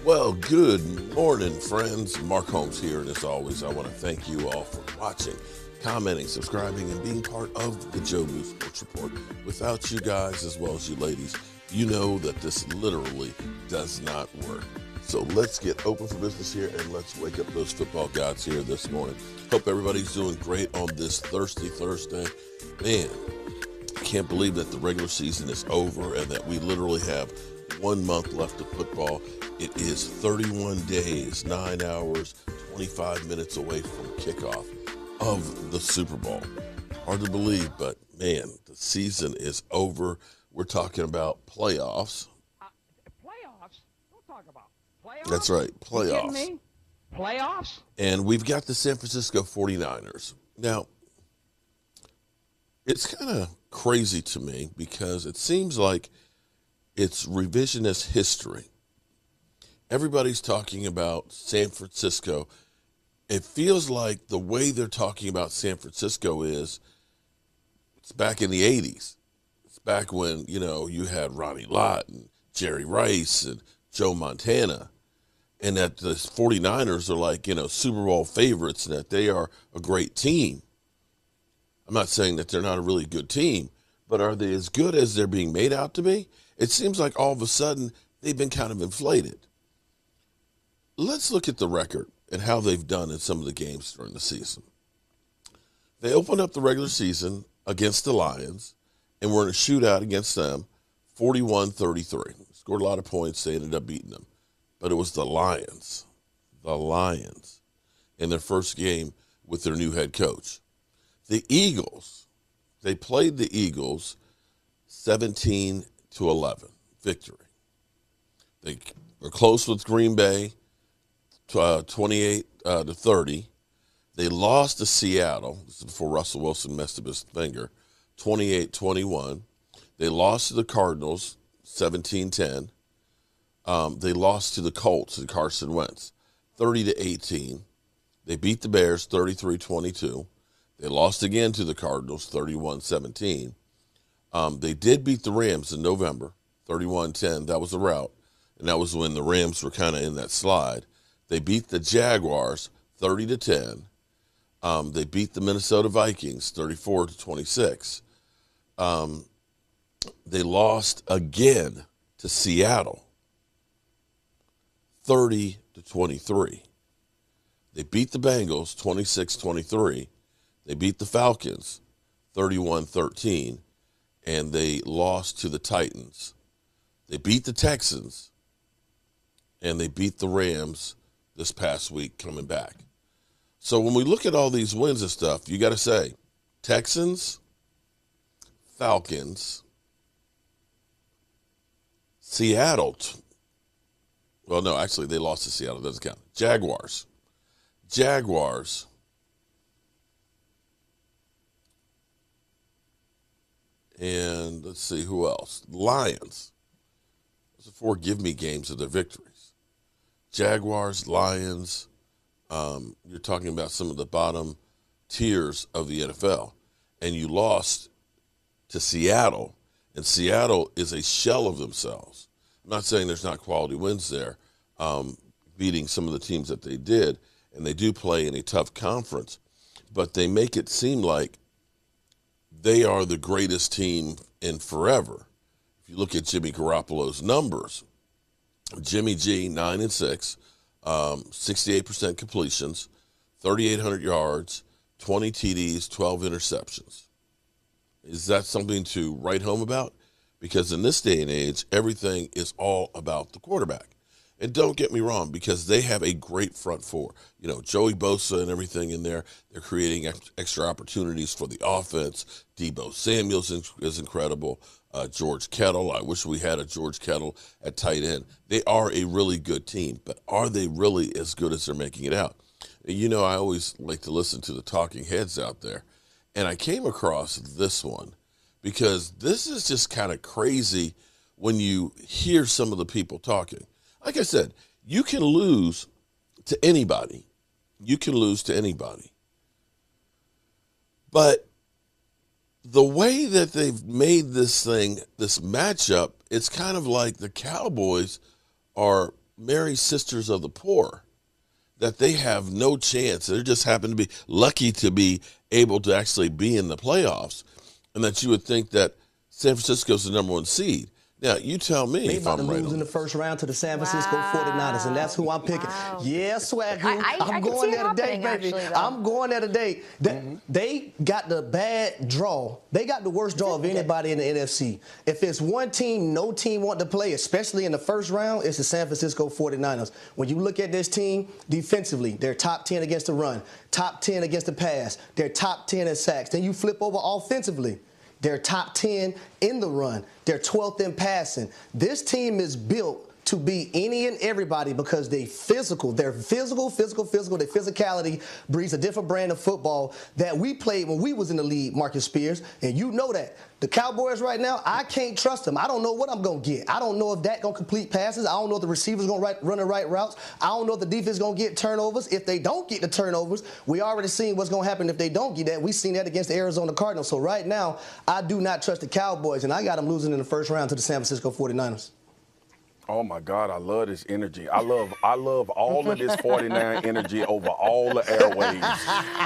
Well, good morning, friends. Mark Holmes here, and as always, I want to thank you all for watching, commenting, subscribing, and being part of the Joe Boo Sports Report. Without you guys, as well as you ladies, you know that this literally does not work. So let's get open for business here, and let's wake up those football gods here this morning. Hope everybody's doing great on this Thirsty Thursday. Man, I can't believe that the regular season is over and that we literally have 1 month left of football. It is 31 days, 9 hours, 25 minutes away from kickoff of the Super Bowl. Hard to believe, but man, the season is over. We're talking about playoffs. Playoffs? Don't talk about playoffs. That's right, You kidding playoffs. me? Playoffs? And we've got the San Francisco 49ers. Now, it's kind of crazy to me because it seems like it's revisionist history. Everybody's talking about San Francisco. It feels like the way they're talking about San Francisco is it's back in the 80s. It's back when, you had Ronnie Lott and Jerry Rice and Joe Montana, and that the 49ers are like, Super Bowl favorites and that they are a great team. I'm not saying that they're not a really good team, but are they as good as they're being made out to be? It seems like all of a sudden they've been kind of inflated. Let's look at the record and how they've done in some of the games during the season. They opened up the regular season against the Lions and were in a shootout against them, 41-33. Scored a lot of points. They ended up beating them. But it was the Lions, in their first game with their new head coach. The Eagles, they played the Eagles 17-11, victory. They were close with Green Bay, 28-30. They lost to Seattle. This is before Russell Wilson messed up his finger, 28-21. They lost to the Cardinals, 17-10. They lost to the Colts and Carson Wentz, 30-18. They beat the Bears, 33-22. They lost again to the Cardinals, 31-17. They did beat the Rams in November, 31-10. That was a rout, and that was when the Rams were kind of in that slide. They beat the Jaguars, 30-10. They beat the Minnesota Vikings, 34-26. They lost again to Seattle, 30-23. They beat the Bengals, 26-23. They beat the Falcons, 31-13. And they lost to the Titans. They beat the Texans. And they beat the Rams this past week coming back. So when we look at all these wins and stuff, you got to say Texans, Falcons, Seattle. Well, no, actually they lost to Seattle. It doesn't count. Jaguars. And let's see who else. Lions. Those are 4 give-me games of their victories. Jaguars, Lions. You're talking about some of the bottom tiers of the NFL. And you lost to Seattle. And Seattle is a shell of themselves. I'm not saying there's not quality wins there, beating some of the teams that they did. And they do play in a tough conference. But they make it seem like they are the greatest team in forever. If you look at Jimmy Garoppolo's numbers, Jimmy G, 9-6, 68% completions, 3,800 yards, 20 TDs, 12 interceptions. Is that something to write home about? Because in this day and age, everything is all about the quarterback. And don't get me wrong, because they have a great front four. Joey Bosa and everything in there. They're creating extra opportunities for the offense. Deebo Samuels is incredible. George Kittle. I wish we had a George Kittle at tight end. They are a really good team, but are they really as good as they're making it out? I always like to listen to the talking heads out there. And I came across this one because this is just kind of crazy when you hear some of the people talking. Like I said, you can lose to anybody. But the way that they've made this matchup, it's kind of like the Cowboys are Mary Sisters of the Poor, that they have no chance. They just happen to be lucky to be able to actually be in the playoffs, and that you would think that San Francisco's the number 1 seed. Now, you tell me if I'm right. Lose in the first round to the San Francisco 49ers, and that's who I'm picking. Wow. Yeah, Swagoo. I'm going there today, baby. Actually, I'm going there today. They got the bad draw. They got the worst draw of anybody in the NFC. If it's one team no team want to play, especially in the first round, it's the San Francisco 49ers. When you look at this team defensively, they're top 10 against the run, top 10 against the pass, they're top 10 in sacks. Then you flip over offensively. They're top 10 in the run. They're 12th in passing. This team is built to be any and everybody because they're physical. Their physical. Their physicality breeds a different brand of football that we played when we was in the league, Marcus Spears, and you know that. The Cowboys right now, I can't trust them. I don't know what I'm going to get. I don't know if Dak going to complete passes. I don't know if the receivers going to run the right routes. I don't know if the defense going to get turnovers. If they don't get the turnovers, we already seen what's going to happen if they don't get that. We seen that against the Arizona Cardinals. So right now, I do not trust the Cowboys, and I got them losing in the first round to the San Francisco 49ers. Oh my God, I love this energy. I love all of this 49 energy over all the airwaves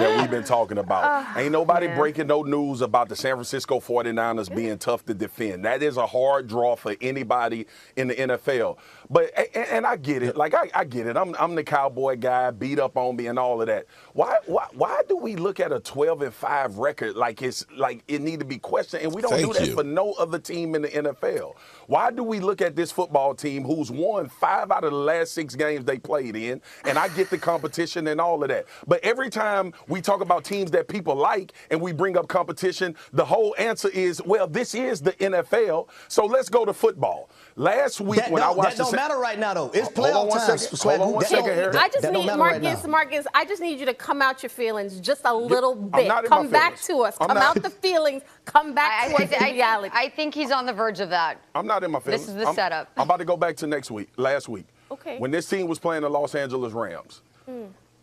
that we've been talking about. Ain't nobody breaking no news about the San Francisco 49ers being tough to defend. That is a hard draw for anybody in the NFL. But and I get it. Like I get it. I'm the Cowboy guy, beat up on me and all of that. Why do we look at a 12-5 record like it's like it need to be questioned? And we don't do that for no other team in the NFL. Why do we look at this football team who's won 5 out of the last 6 games they played in, and I get the competition and all of that. But every time we talk about teams that people like and we bring up competition, the whole answer is, well, this is the NFL, so let's go to football. Last week when I watched that don't matter right now, though. It's playoff time. Hold on one second, Harry. I just need, Marcus, I just need you to come out your feelings just a little bit. Come back to us. Come out the feelings. Come back to us in reality. I think he's on the verge of that. I'm not in my feelings. This is the setup. I'm about to go back to last week. Okay. When this team was playing the Los Angeles Rams.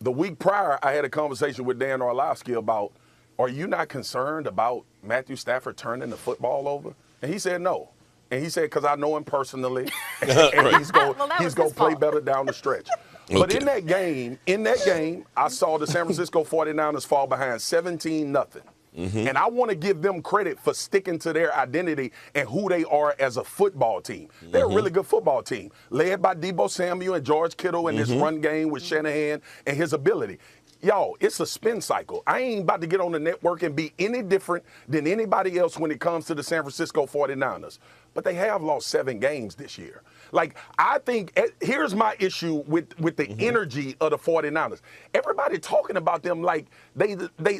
The week prior, I had a conversation with Dan Orlovsky about, are you not concerned about Matthew Stafford turning the football over? And he said no. And he said, because I know him personally, and he's going to play better down the stretch. But in that game, I saw the San Francisco 49ers fall behind 17-0. And I want to give them credit for sticking to their identity and who they are as a football team. They're a really good football team, led by Deebo Samuel and George Kittle in this run game with Shanahan and his ability. Y'all, it's a spin cycle. I ain't about to get on the network and be any different than anybody else when it comes to the San Francisco 49ers. But they have lost 7 games this year. Like, I think, here's my issue with the energy of the 49ers. Everybody talking about them like they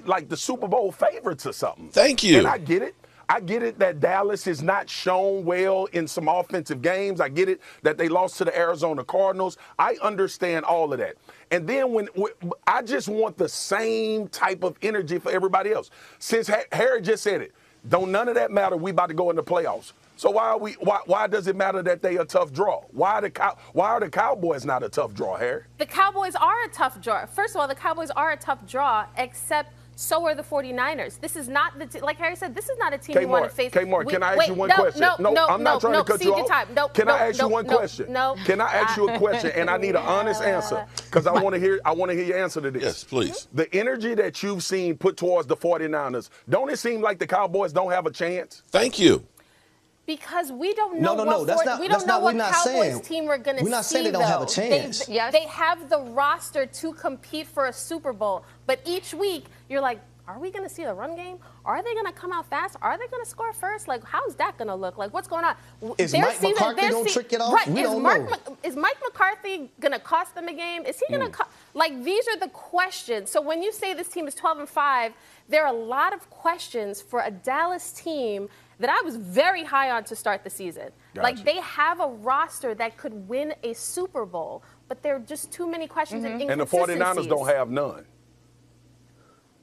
like the Super Bowl favorites or something. Thank you. And I get it. I get it that Dallas has not shown well in some offensive games. I get it that they lost to the Arizona Cardinals. I understand all of that. And then when I just want the same type of energy for everybody else. Since Harry just said it, don't none of that matter. We about to go in the playoffs. So why does it matter that they a tough draw? Why are the Cowboys not a tough draw, Harry? The Cowboys are a tough draw. First of all, the Cowboys are a tough draw, except so are the 49ers. This is not like Harry said, this is not a team you want to face. Kmart, can I ask you one question? No, I'm not trying to cut you off. Can I ask you one question? No. Can I ask you a question? And I need an honest answer because I want to hear your answer to this. Yes, please. The energy that you've seen put towards the 49ers, don't it seem like the Cowboys don't have a chance? Thank you. Because we don't know what Cowboys team we're going to see. We're not saying they don't have a chance. They have the roster to compete for a Super Bowl. But each week, you're like, are we going to see the run game? Are they going to come out fast? Are they going to score first? Like, how's that going to look? Like, what's going on? Is Mike McCarthy going to trick it off? Right. We don't know. Is Mike McCarthy going to cost them a game? Is he going to like, these are the questions. So when you say this team is 12-5, there are a lot of questions for a Dallas team that I was very high on to start the season. Gotcha. Like, they have a roster that could win a Super Bowl, but there are just too many questions and inconsistencies. And the 49ers don't have none.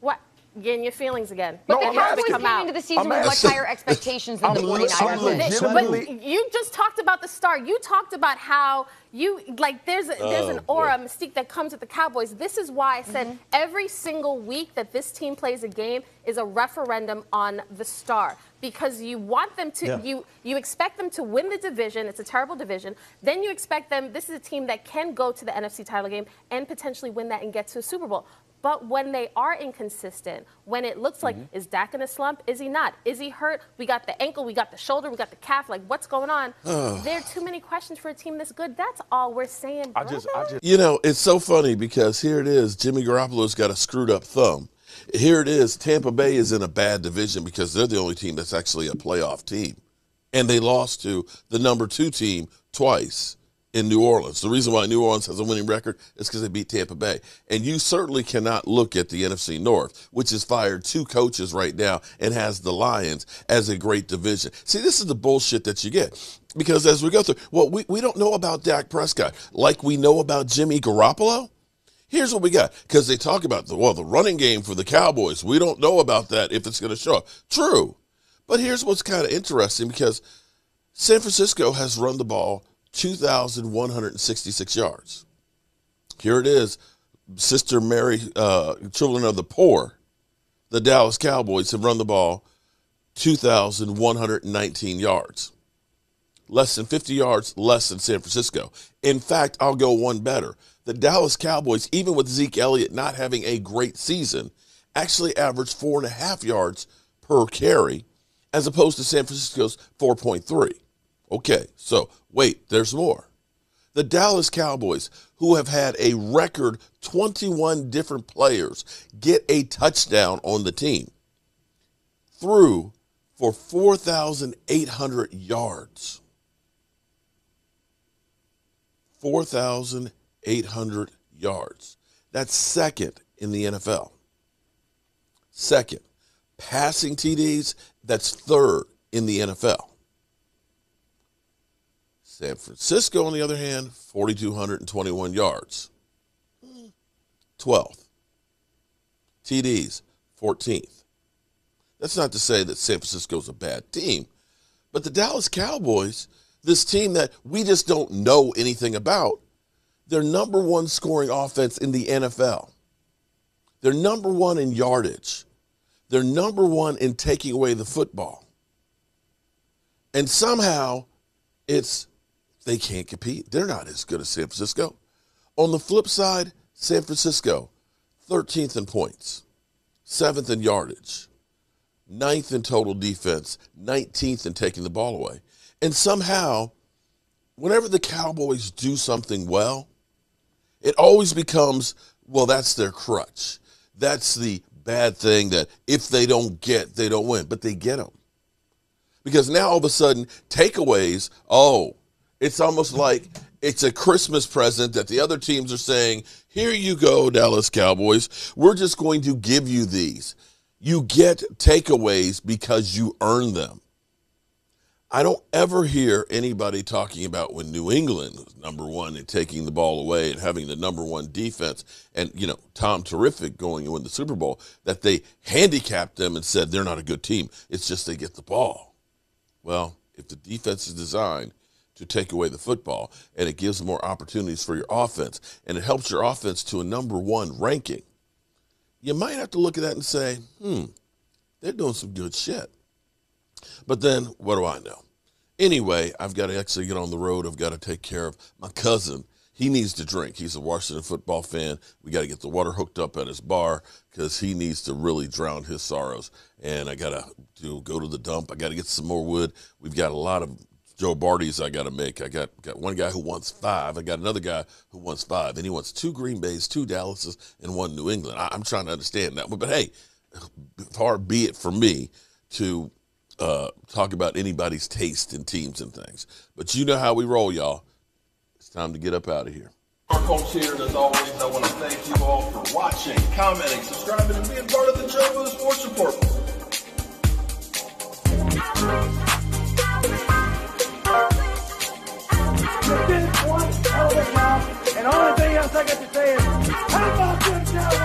What? getting your feelings again. No, But the I'm Cowboys asking. came into the season I'm with much asking. higher expectations than the I'm 49ers. legitimately- But you just talked about the star. You talked about how there's an aura, mystique that comes with the Cowboys. This is why I said every single week that this team plays a game is a referendum on the star, because you want them to you expect them to win the division. It's a terrible division. Then you expect them. This is a team that can go to the NFC title game and potentially win that and get to a Super Bowl. But when they are inconsistent, when it looks like, is Dak in a slump? Is he not? Is he hurt? We got the ankle, we got the shoulder, we got the calf. Like, what's going on? There are too many questions for a team this good. That's all we're saying, I brother. just. You know, it's so funny because here it is. Jimmy Garoppolo's got a screwed up thumb. Here it is. Tampa Bay is in a bad division because they're the only team that's actually a playoff team. And they lost to the number 2 team twice in New Orleans. The reason why New Orleans has a winning record is because they beat Tampa Bay. And you certainly cannot look at the NFC North, which has fired 2 coaches right now and has the Lions as a great division. See, this is the bullshit that you get. Because as we go through, well, we don't know about Dak Prescott like we know about Jimmy Garoppolo. Here's what we got. Because they talk about the running game for the Cowboys. We don't know about that if it's going to show up. True. But here's what's kind of interesting, because San Francisco has run the ball 2,166 yards. Here it is. Sister Mary, children of the poor, the Dallas Cowboys have run the ball 2,119 yards. Less than 50 yards, less than San Francisco. In fact, I'll go one better. The Dallas Cowboys, even with Zeke Elliott not having a great season, actually averaged 4.5 yards per carry, as opposed to San Francisco's 4.3. Okay, so wait, there's more. The Dallas Cowboys, who have had a record 21 different players get a touchdown on the team, threw for 4,800 yards. 4,800 yards. That's second in the NFL. Second. Passing TDs, that's third in the NFL. San Francisco, on the other hand, 4,221 yards. 12th. TDs, 14th. That's not to say that San Francisco's a bad team, but the Dallas Cowboys, this team that we just don't know anything about, they're number 1 scoring offense in the NFL. They're number 1 in yardage. They're number 1 in taking away the football. And somehow they can't compete. They're not as good as San Francisco. On the flip side, San Francisco, 13th in points, 7th in yardage, 9th in total defense, 19th in taking the ball away. And somehow, whenever the Cowboys do something well, it always becomes, well, that's their crutch. That's the bad thing that if they don't get, they don't win. But they get them. Because now all of a sudden, takeaways, it's almost like it's a Christmas present that the other teams are saying, here you go, Dallas Cowboys. We're just going to give you these. You get takeaways because you earn them. I don't ever hear anybody talking about when New England was number 1 in taking the ball away and having the number 1 defense and, Tom Terrific going to win the Super Bowl, that they handicapped them and said they're not a good team. It's just they get the ball. Well, if the defense is designed to take away the football and it gives more opportunities for your offense and it helps your offense to a number 1 ranking, you might have to look at that and say, they're doing some good shit. But then, what do I know? Anyway, I've got to actually get on the road. I've got to take care of my cousin. He needs to drink. He's a Washington football fan. We got to get the water hooked up at his bar because he needs to really drown his sorrows. And I got to go to the dump. I got to get some more wood. We've got a lot of Joe Barty's I got to make. I got one guy who wants 5. I got another guy who wants 5. And he wants 2 Green Bays, 2 Dallases, and 1 New England. I'm trying to understand that. But hey, far be it from me to talk about anybody's taste in teams and things. But you know how we roll, y'all. It's time to get up out of here. Our coach here, and as always, I want to thank you all for watching, commenting, subscribing, and being part of the Joe for the Sports Report. You did one hell of a job, and the only thing else I got to say is, how about them Cowboys?